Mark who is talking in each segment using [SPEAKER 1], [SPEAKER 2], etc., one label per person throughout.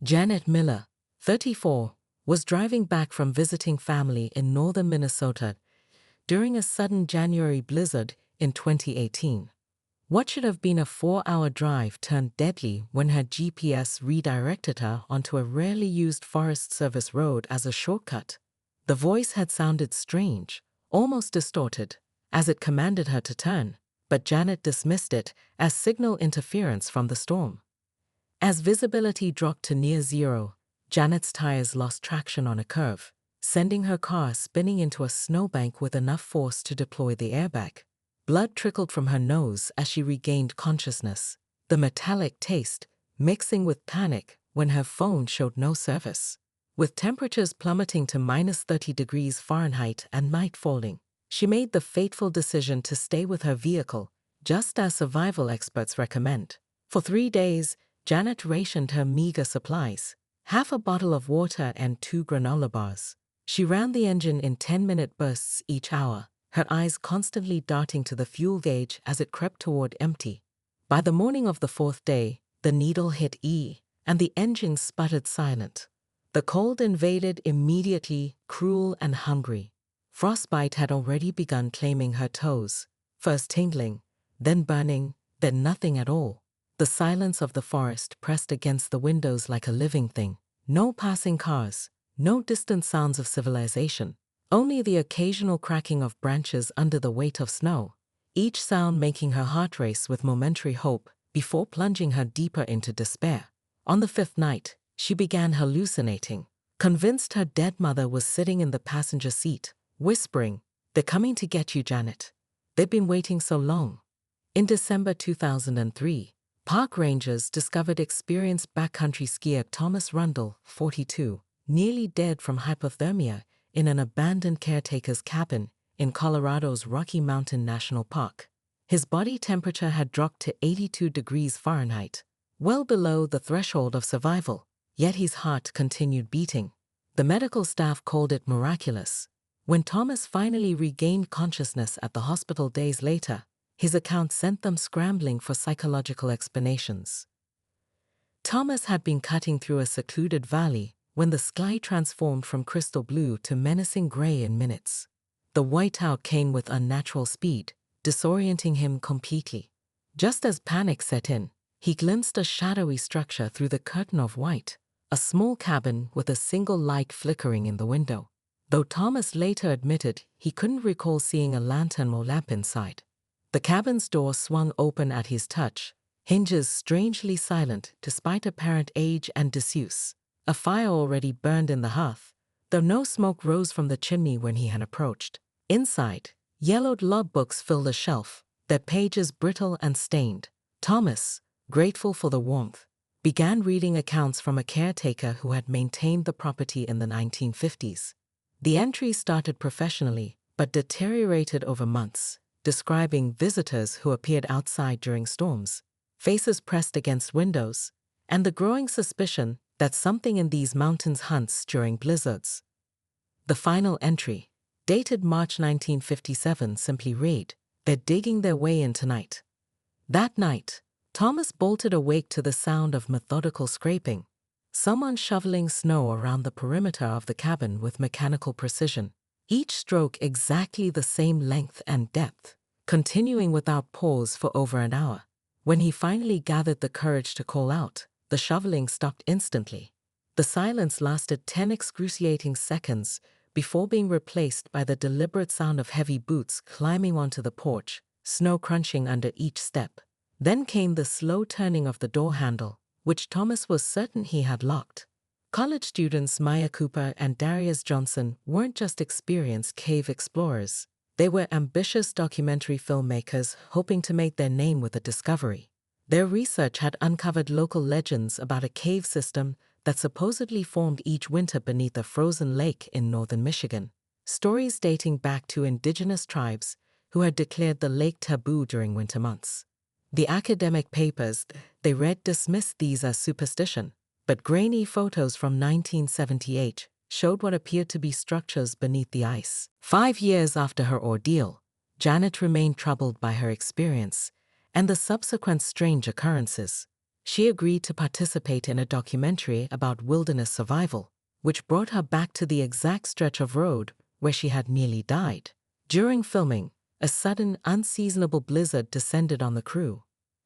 [SPEAKER 1] Janet Miller, 34, was driving back from visiting family in northern Minnesota during a sudden January blizzard in 2018. What should have been a 4-hour drive turned deadly when her GPS redirected her onto a rarely used Forest Service road as a shortcut. The voice had sounded strange, almost distorted, as it commanded her to turn, but Janet dismissed it as signal interference from the storm. As visibility dropped to near zero, Janet's tires lost traction on a curve, sending her car spinning into a snowbank with enough force to deploy the airbag. Blood trickled from her nose as she regained consciousness, the metallic taste mixing with panic when her phone showed no service. With temperatures plummeting to -30 degrees Fahrenheit and night falling, she made the fateful decision to stay with her vehicle, just as survival experts recommend. For 3 days, Janet rationed her meager supplies, half a bottle of water and 2 granola bars. She ran the engine in 10-minute bursts each hour, her eyes constantly darting to the fuel gauge as it crept toward empty. By the morning of the 4th day, the needle hit E, and the engine sputtered silent. The cold invaded immediately, cruel and hungry. Frostbite had already begun claiming her toes, first tingling, then burning, then nothing at all. The silence of the forest pressed against the windows like a living thing. No passing cars, no distant sounds of civilization, only the occasional cracking of branches under the weight of snow, each sound making her heart race with momentary hope before plunging her deeper into despair. On the 5th night, she began hallucinating, convinced her dead mother was sitting in the passenger seat, whispering, "They're coming to get you, Janet. They've been waiting so long." In December 2003, park rangers discovered experienced backcountry skier Thomas Rundle, 42, nearly dead from hypothermia in an abandoned caretaker's cabin in Colorado's Rocky Mountain National Park. His body temperature had dropped to 82 degrees Fahrenheit, well below the threshold of survival, yet his heart continued beating. The medical staff called it miraculous. When Thomas finally regained consciousness at the hospital days later, his account sent them scrambling for psychological explanations. Thomas had been cutting through a secluded valley when the sky transformed from crystal blue to menacing gray in minutes. The whiteout came with unnatural speed, disorienting him completely. Just as panic set in, he glimpsed a shadowy structure through the curtain of white, a small cabin with a single light flickering in the window. Though Thomas later admitted he couldn't recall seeing a lantern or lamp inside. The cabin's door swung open at his touch, hinges strangely silent despite apparent age and disuse. A fire already burned in the hearth, though no smoke rose from the chimney when he had approached. Inside, yellowed logbooks filled a shelf, their pages brittle and stained. Thomas, grateful for the warmth, began reading accounts from a caretaker who had maintained the property in the 1950s. The entries started professionally, but deteriorated over months, describing visitors who appeared outside during storms, faces pressed against windows, and the growing suspicion that something in these mountains hunts during blizzards. The final entry, dated March 1957, simply read, "They're digging their way in tonight." That night, Thomas bolted awake to the sound of methodical scraping, someone shoveling snow around the perimeter of the cabin with mechanical precision, each stroke exactly the same length and depth, continuing without pause for over an hour. When he finally gathered the courage to call out, the shoveling stopped instantly. The silence lasted 10 excruciating seconds before being replaced by the deliberate sound of heavy boots climbing onto the porch, snow crunching under each step. Then came the slow turning of the door handle, which Thomas was certain he had locked. College students Maya Cooper and Darius Johnson weren't just experienced cave explorers. They were ambitious documentary filmmakers hoping to make their name with the discovery. Their research had uncovered local legends about a cave system that supposedly formed each winter beneath a frozen lake in northern Michigan. Stories dating back to indigenous tribes who had declared the lake taboo during winter months. The academic papers they read dismissed these as superstition, but grainy photos from 1978 showed what appeared to be structures beneath the ice. 5 years after her ordeal, Janet remained troubled by her experience and the subsequent strange occurrences. She agreed to participate in a documentary about wilderness survival, which brought her back to the exact stretch of road where she had nearly died. During filming, a sudden, unseasonable blizzard descended on the crew.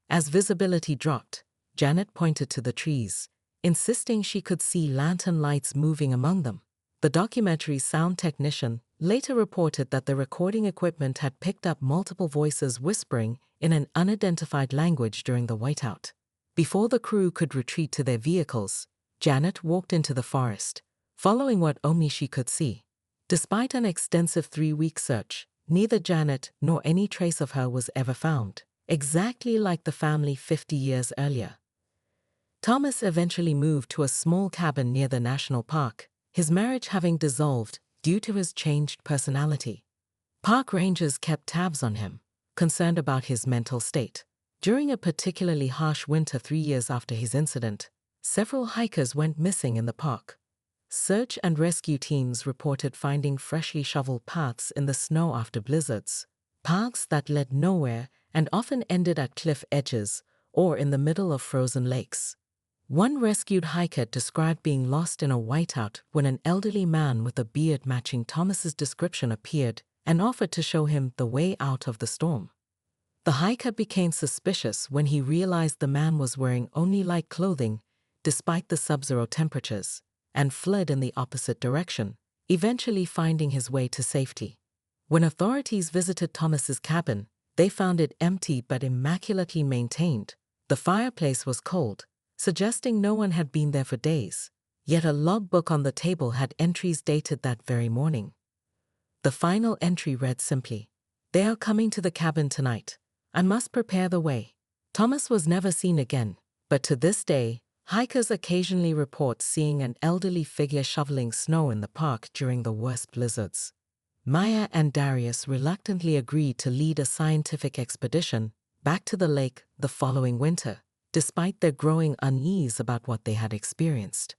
[SPEAKER 1] As visibility dropped, Janet pointed to the trees, insisting she could see lantern lights moving among them. The documentary's sound technician later reported that the recording equipment had picked up multiple voices whispering in an unidentified language during the whiteout. Before the crew could retreat to their vehicles, Janet walked into the forest, following what only she could see. Despite an extensive 3-week search, neither Janet nor any trace of her was ever found, exactly like the family 50 years earlier. Thomas eventually moved to a small cabin near the national park, his marriage having dissolved due to his changed personality. Park rangers kept tabs on him, concerned about his mental state. During a particularly harsh winter 3 years after his incident, several hikers went missing in the park. Search and rescue teams reported finding freshly shoveled paths in the snow after blizzards, paths that led nowhere and often ended at cliff edges or in the middle of frozen lakes. One rescued hiker described being lost in a whiteout when an elderly man with a beard matching Thomas's description appeared and offered to show him the way out of the storm. The hiker became suspicious when he realized the man was wearing only light clothing despite the sub-zero temperatures, and fled in the opposite direction, eventually finding his way to safety. When authorities visited Thomas's cabin, they found it empty but immaculately maintained. The fireplace was cold, suggesting no one had been there for days, yet a logbook on the table had entries dated that very morning. The final entry read simply, "They are coming to the cabin tonight. I must prepare the way." Thomas was never seen again, but to this day, hikers occasionally report seeing an elderly figure shoveling snow in the park during the worst blizzards. Maya and Darius reluctantly agreed to lead a scientific expedition back to the lake the following winter, despite their growing unease about what they had experienced.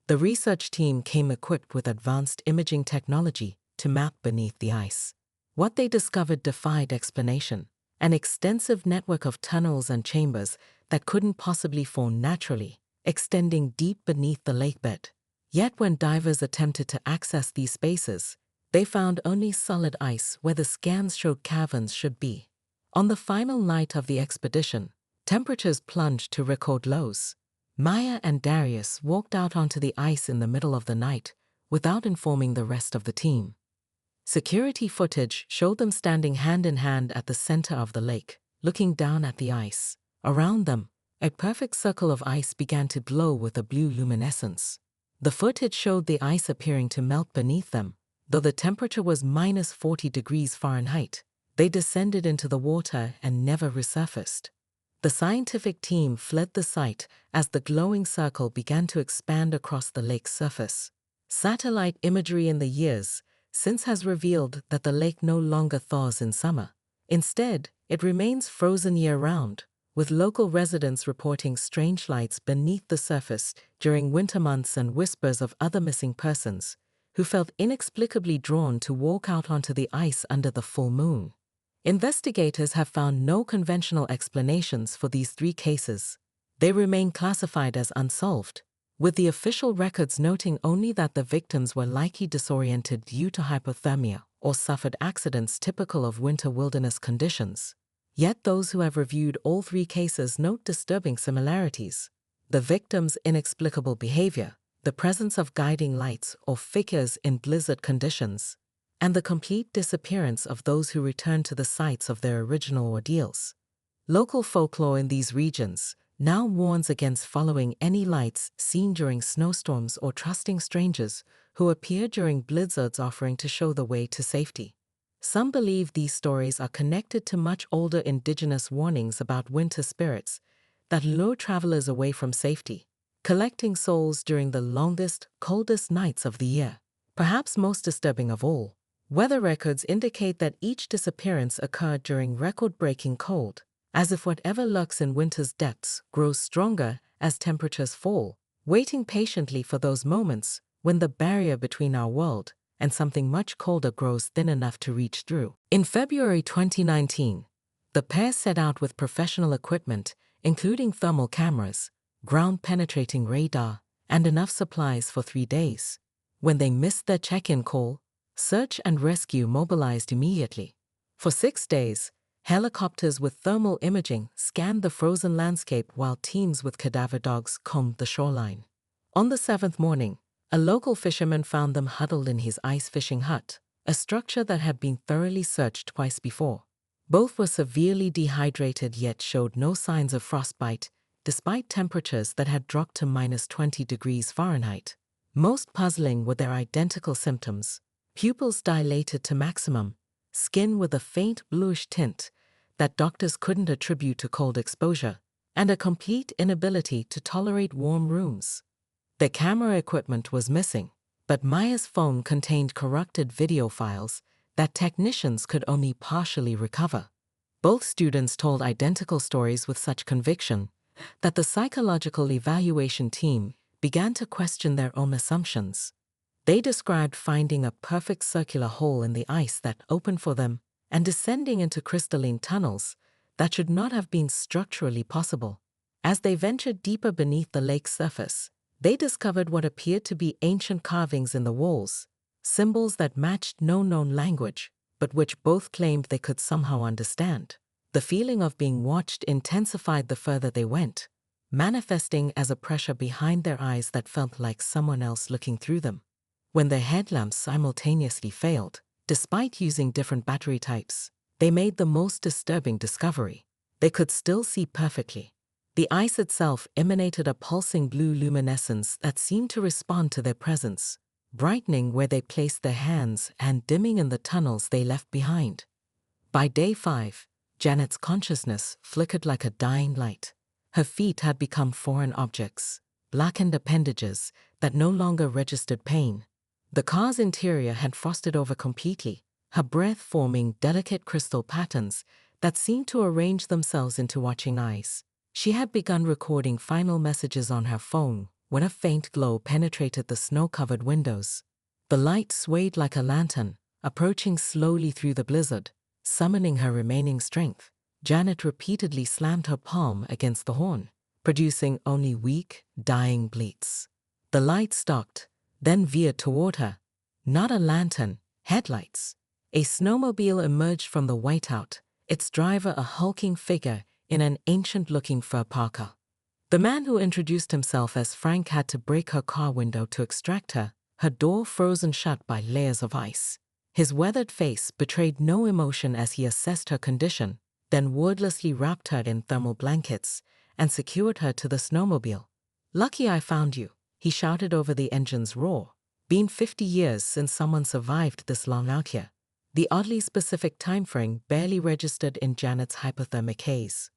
[SPEAKER 1] The research team came equipped with advanced imaging technology to map beneath the ice. What they discovered defied explanation: an extensive network of tunnels and chambers that couldn't possibly form naturally, extending deep beneath the lakebed. Yet when divers attempted to access these spaces, they found only solid ice where the scans showed caverns should be. On the final night of the expedition, temperatures plunged to record lows. Maya and Darius walked out onto the ice in the middle of the night without informing the rest of the team. Security footage showed them standing hand in hand at the center of the lake, looking down at the ice. Around them, a perfect circle of ice began to glow with a blue luminescence. The footage showed the ice appearing to melt beneath them. Though the temperature was minus 40 degrees Fahrenheit, they descended into the water and never resurfaced. The scientific team fled the site as the glowing circle began to expand across the lake's surface. Satellite imagery in the years since has revealed that the lake no longer thaws in summer. Instead, it remains frozen year-round, with local residents reporting strange lights beneath the surface during winter months and whispers of other missing persons who felt inexplicably drawn to walk out onto the ice under the full moon. Investigators have found no conventional explanations for these 3 cases. They remain classified as unsolved, with the official records noting only that the victims were likely disoriented due to hypothermia or suffered accidents typical of winter wilderness conditions. Yet those who have reviewed all 3 cases note disturbing similarities: the victims' inexplicable behavior, the presence of guiding lights or figures in blizzard conditions, and the complete disappearance of those who returned to the sites of their original ordeals. Local folklore in these regions now warns against following any lights seen during snowstorms or trusting strangers who appear during blizzards offering to show the way to safety. Some believe these stories are connected to much older indigenous warnings about winter spirits that lure travelers away from safety, collecting souls during the longest, coldest nights of the year. Perhaps most disturbing of all, weather records indicate that each disappearance occurred during record-breaking cold, as if whatever lurks in winter's depths grows stronger as temperatures fall, waiting patiently for those moments when the barrier between our world and something much colder grows thin enough to reach through. In February 2019, the pair set out with professional equipment, including thermal cameras, ground-penetrating radar, and enough supplies for 3 days. When they missed their check-in call, search and rescue mobilized immediately. For 6 days, helicopters with thermal imaging scanned the frozen landscape while teams with cadaver dogs combed the shoreline. On the 7th morning, a local fisherman found them huddled in his ice fishing hut, a structure that had been thoroughly searched twice before. Both were severely dehydrated yet showed no signs of frostbite, despite temperatures that had dropped to -20 degrees Fahrenheit. Most puzzling were their identical symptoms: pupils dilated to maximum, skin with a faint bluish tint that doctors couldn't attribute to cold exposure, and a complete inability to tolerate warm rooms. The camera equipment was missing, but Maya's phone contained corrupted video files that technicians could only partially recover. Both students told identical stories with such conviction that the psychological evaluation team began to question their own assumptions. They described finding a perfect circular hole in the ice that opened for them and descending into crystalline tunnels that should not have been structurally possible. As they ventured deeper beneath the lake's surface, they discovered what appeared to be ancient carvings in the walls, symbols that matched no known language, but which both claimed they could somehow understand. The feeling of being watched intensified the further they went, manifesting as a pressure behind their eyes that felt like someone else looking through them. When their headlamps simultaneously failed, despite using different battery types, they made the most disturbing discovery. They could still see perfectly. The ice itself emanated a pulsing blue luminescence that seemed to respond to their presence, brightening where they placed their hands and dimming in the tunnels they left behind. By day 5, Janet's consciousness flickered like a dying light. Her feet had become foreign objects, blackened appendages that no longer registered pain. The car's interior had frosted over completely, her breath forming delicate crystal patterns that seemed to arrange themselves into watching eyes. She had begun recording final messages on her phone when a faint glow penetrated the snow-covered windows. The light swayed like a lantern, approaching slowly through the blizzard, summoning her remaining strength. Janet repeatedly slammed her palm against the horn, producing only weak, dying bleats. The light stopped, then veered toward her. Not a lantern, headlights. A snowmobile emerged from the whiteout, its driver a hulking figure in an ancient-looking fur parka. The man who introduced himself as Frank had to break her car window to extract her, her door frozen shut by layers of ice. His weathered face betrayed no emotion as he assessed her condition, then wordlessly wrapped her in thermal blankets and secured her to the snowmobile. "Lucky I found you," he shouted over the engine's roar. "Been 50 years since someone survived this long out here." The oddly specific timeframe barely registered in Janet's hypothermic haze.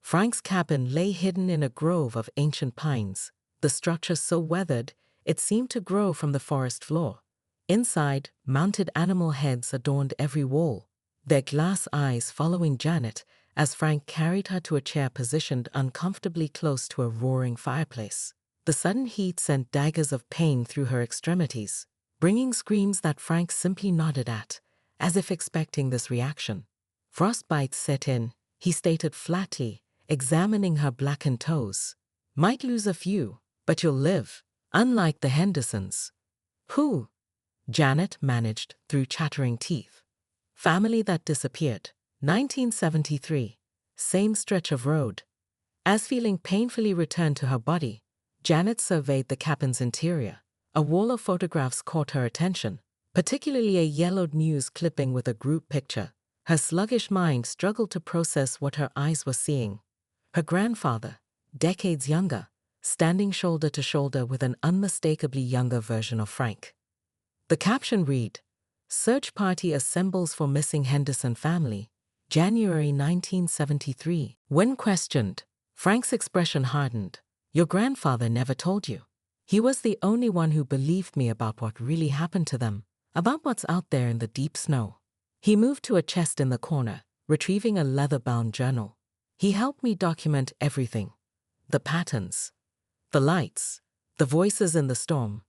[SPEAKER 1] Frank's cabin lay hidden in a grove of ancient pines, the structure so weathered it seemed to grow from the forest floor. Inside, mounted animal heads adorned every wall, their glass eyes following Janet as Frank carried her to a chair positioned uncomfortably close to a roaring fireplace. The sudden heat sent daggers of pain through her extremities, bringing screams that Frank simply nodded at, as if expecting this reaction. Frostbite set in, he stated flatly, examining her blackened toes. "Might lose a few, but you'll live, unlike the Hendersons." "Who?" Janet managed through chattering teeth. "Family that disappeared. 1973. Same stretch of road." As feeling painfully returned to her body, Janet surveyed the cabin's interior. A wall of photographs caught her attention, particularly a yellowed news clipping with a group picture. Her sluggish mind struggled to process what her eyes were seeing. Her grandfather, decades younger, standing shoulder to shoulder with an unmistakably younger version of Frank. The caption read, "Search party assembles for missing Henderson family, January 1973. When questioned, Frank's expression hardened. "Your grandfather never told you. He was the only one who believed me about what really happened to them, about what's out there in the deep snow." He moved to a chest in the corner, retrieving a leather-bound journal. "He helped me document everything. The patterns, the lights, the voices in the storm."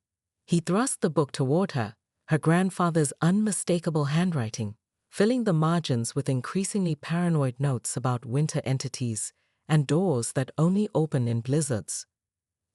[SPEAKER 1] He thrust the book toward her, her grandfather's unmistakable handwriting, filling the margins with increasingly paranoid notes about winter entities and doors that only open in blizzards.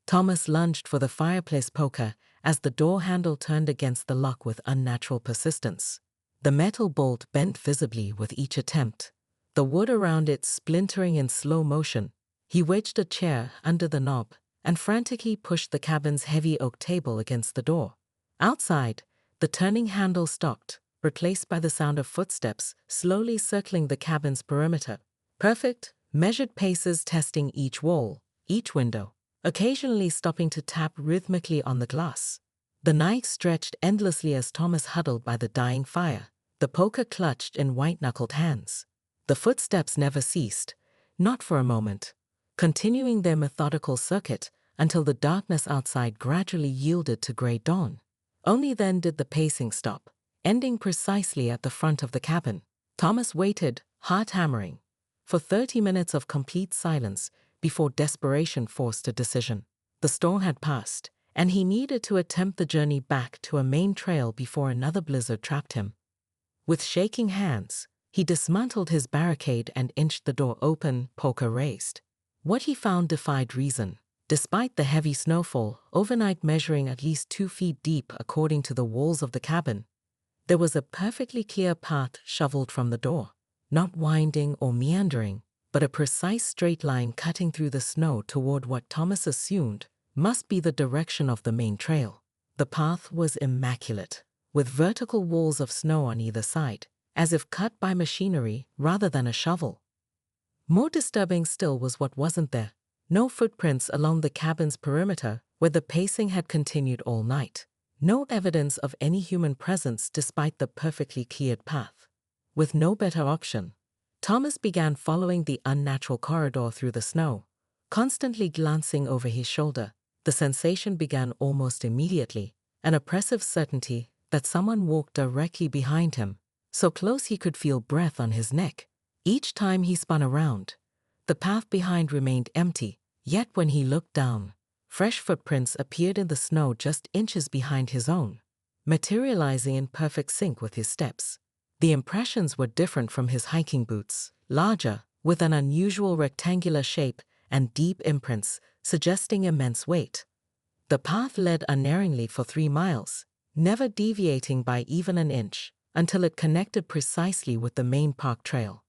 [SPEAKER 1] Thomas lunged for the fireplace poker as the door handle turned against the lock with unnatural persistence. The metal bolt bent visibly with each attempt, the wood around it splintering in slow motion. He wedged a chair under the knob and frantically pushed the cabin's heavy oak table against the door. Outside, the turning handle stopped, replaced by the sound of footsteps slowly circling the cabin's perimeter. Perfect, measured paces testing each wall, each window, occasionally stopping to tap rhythmically on the glass. The night stretched endlessly as Thomas huddled by the dying fire, the poker clutched in white-knuckled hands. The footsteps never ceased, not for a moment, continuing their methodical circuit until the darkness outside gradually yielded to gray dawn. Only then did the pacing stop, ending precisely at the front of the cabin. Thomas waited, heart hammering, for 30 minutes of complete silence before desperation forced a decision. The storm had passed, and he needed to attempt the journey back to a main trail before another blizzard trapped him. With shaking hands, he dismantled his barricade and inched the door open, poker raised. What he found defied reason. Despite the heavy snowfall, overnight measuring at least 2 feet deep according to the walls of the cabin, there was a perfectly clear path shoveled from the door, not winding or meandering, but a precise straight line cutting through the snow toward what Thomas assumed must be the direction of the main trail. The path was immaculate, with vertical walls of snow on either side, as if cut by machinery rather than a shovel. More disturbing still was what wasn't there. No footprints along the cabin's perimeter where the pacing had continued all night. No evidence of any human presence despite the perfectly cleared path. With no better option, Thomas began following the unnatural corridor through the snow, constantly glancing over his shoulder. The sensation began almost immediately, an oppressive certainty that someone walked directly behind him, so close he could feel breath on his neck. Each time he spun around, the path behind remained empty, yet when he looked down, fresh footprints appeared in the snow just inches behind his own, materializing in perfect sync with his steps. The impressions were different from his hiking boots, larger, with an unusual rectangular shape and deep imprints, suggesting immense weight. The path led unerringly for 3 miles, never deviating by even an inch, until it connected precisely with the main park trail.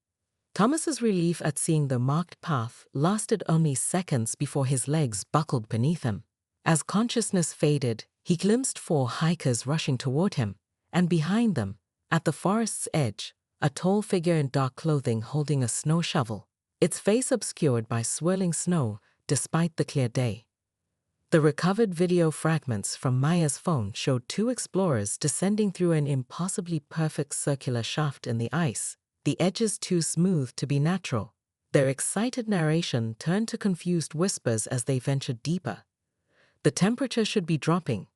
[SPEAKER 1] Thomas's relief at seeing the marked path lasted only seconds before his legs buckled beneath him. As consciousness faded, he glimpsed 4 hikers rushing toward him, and behind them, at the forest's edge, a tall figure in dark clothing holding a snow shovel, its face obscured by swirling snow despite the clear day. The recovered video fragments from Maya's phone showed 2 explorers descending through an impossibly perfect circular shaft in the ice, the edges too smooth to be natural. Their excited narration turned to confused whispers as they ventured deeper. "The temperature should be dropping,"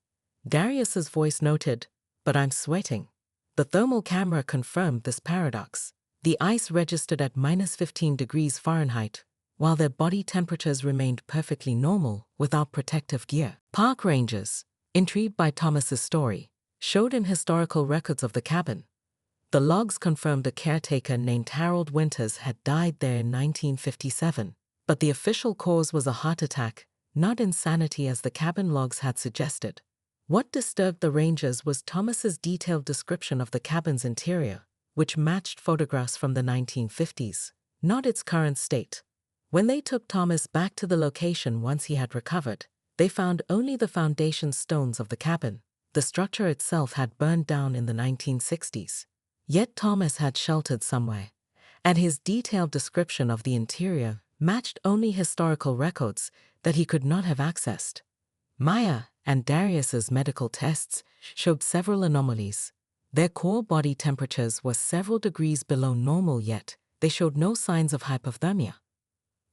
[SPEAKER 1] Darius's voice noted, "but I'm sweating." The thermal camera confirmed this paradox. The ice registered at -15 degrees Fahrenheit, while their body temperatures remained perfectly normal without protective gear. Park rangers, intrigued by Thomas's story, showed him historical records of the cabin. The logs confirmed a caretaker named Harold Winters had died there in 1957, but the official cause was a heart attack, not insanity as the cabin logs had suggested. What disturbed the rangers was Thomas's detailed description of the cabin's interior, which matched photographs from the 1950s, not its current state. When they took Thomas back to the location once he had recovered, they found only the foundation stones of the cabin. The structure itself had burned down in the 1960s. Yet Thomas had sheltered somewhere, and his detailed description of the interior matched only historical records that he could not have accessed. Maya and Darius's medical tests showed several anomalies. Their core body temperatures were several degrees below normal, yet they showed no signs of hypothermia.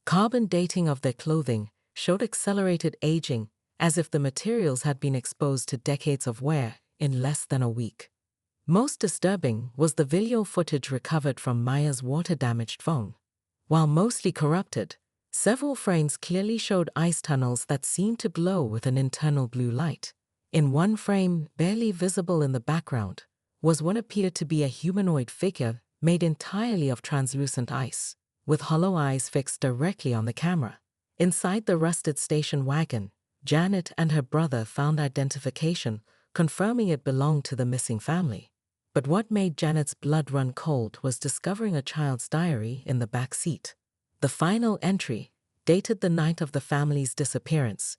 [SPEAKER 1] Carbon dating of their clothing showed accelerated aging, as if the materials had been exposed to decades of wear in less than a week. Most disturbing was the video footage recovered from Maya's water-damaged phone. While mostly corrupted, several frames clearly showed ice tunnels that seemed to glow with an internal blue light. In one frame, barely visible in the background, was what appeared to be a humanoid figure made entirely of translucent ice, with hollow eyes fixed directly on the camera. Inside the rusted station wagon, Janet and her brother found identification, confirming it belonged to the missing family. But what made Janet's blood run cold was discovering a child's diary in the back seat. The final entry, dated the night of the family's disappearance,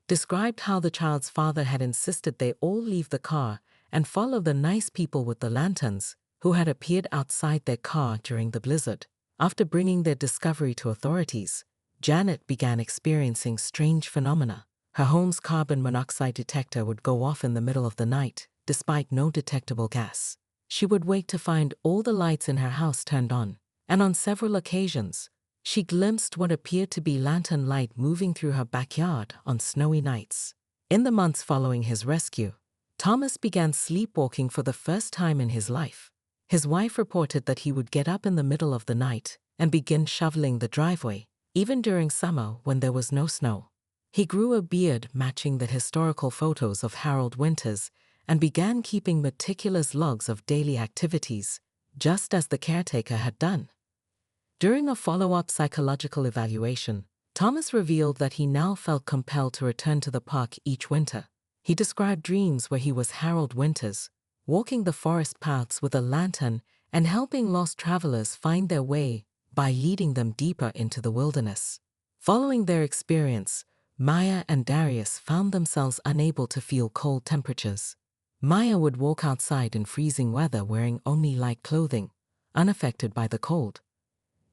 [SPEAKER 1] described how the child's father had insisted they all leave the car and follow the nice people with the lanterns who had appeared outside their car during the blizzard. After bringing their discovery to authorities, Janet began experiencing strange phenomena. Her home's carbon monoxide detector would go off in the middle of the night, despite no detectable gas. She would wake to find all the lights in her house turned on, and on several occasions, she glimpsed what appeared to be lantern light moving through her backyard on snowy nights. In the months following his rescue, Thomas began sleepwalking for the first time in his life. His wife reported that he would get up in the middle of the night and begin shoveling the driveway, even during summer when there was no snow. He grew a beard matching the historical photos of Harold Winters and began keeping meticulous logs of daily activities, just as the caretaker had done. During a follow-up psychological evaluation, Thomas revealed that he now felt compelled to return to the park each winter. He described dreams where he was Harold Winters, walking the forest paths with a lantern and helping lost travelers find their way by leading them deeper into the wilderness. Following their experience, Maya and Darius found themselves unable to feel cold temperatures. Maya would walk outside in freezing weather wearing only light clothing, unaffected by the cold.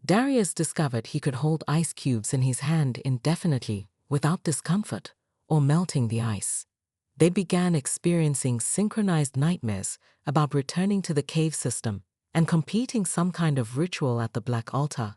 [SPEAKER 1] Darius discovered he could hold ice cubes in his hand indefinitely without discomfort or melting the ice. They began experiencing synchronized nightmares about returning to the cave system and completing some kind of ritual at the Black Altar.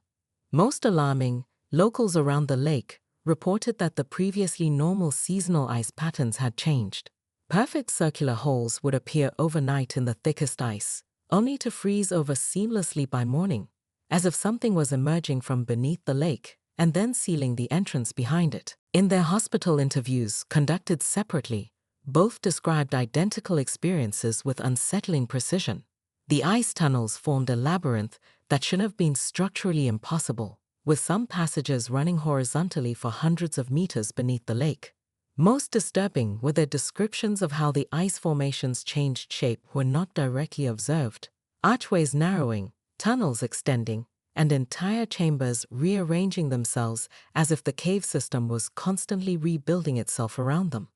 [SPEAKER 1] Most alarming, locals around the lake reported that the previously normal seasonal ice patterns had changed. Perfect circular holes would appear overnight in the thickest ice, only to freeze over seamlessly by morning, as if something was emerging from beneath the lake and then sealing the entrance behind it. In their hospital interviews conducted separately, both described identical experiences with unsettling precision. The ice tunnels formed a labyrinth that should have been structurally impossible, with some passages running horizontally for hundreds of meters beneath the lake. Most disturbing were their descriptions of how the ice formations changed shape when not directly observed. Archways narrowing, tunnels extending, and entire chambers rearranging themselves as if the cave system was constantly rebuilding itself around them.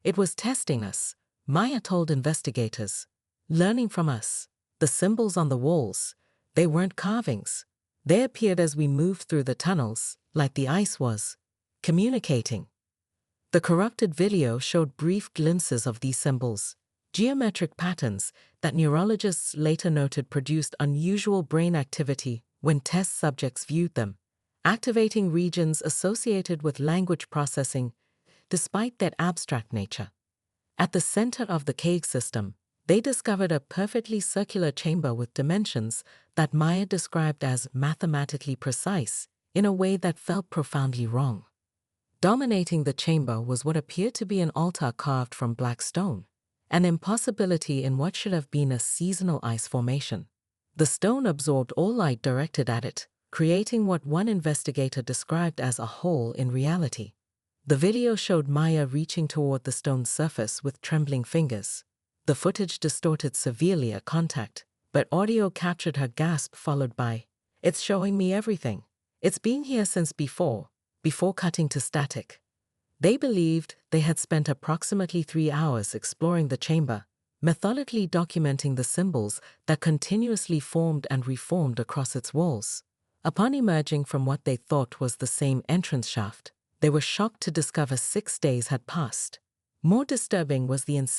[SPEAKER 1] It was testing us, Maya told investigators. Learning from us. The symbols on the walls, they weren't carvings. They appeared as we moved through the tunnels, like the ice was communicating. The corrupted video showed brief glimpses of these symbols, geometric patterns that neurologists later noted produced unusual brain activity when test subjects viewed them, activating regions associated with language processing despite their abstract nature. At the center of the cave system, they discovered a perfectly circular chamber with dimensions that Maya described as mathematically precise in a way that felt profoundly wrong. Dominating the chamber was what appeared to be an altar carved from black stone, an impossibility in what should have been a seasonal ice formation. The stone absorbed all light directed at it, creating what one investigator described as a hole in reality. The video showed Maya reaching toward the stone's surface with trembling fingers. The footage distorted severely at contact, but audio captured her gasp followed by, "It's showing me everything. It's been here since before cutting to static." They believed they had spent approximately 3 hours exploring the chamber, methodically documenting the symbols that continuously formed and reformed across its walls. Upon emerging from what they thought was the same entrance shaft, they were shocked to discover 6 days had passed. More disturbing was the insistence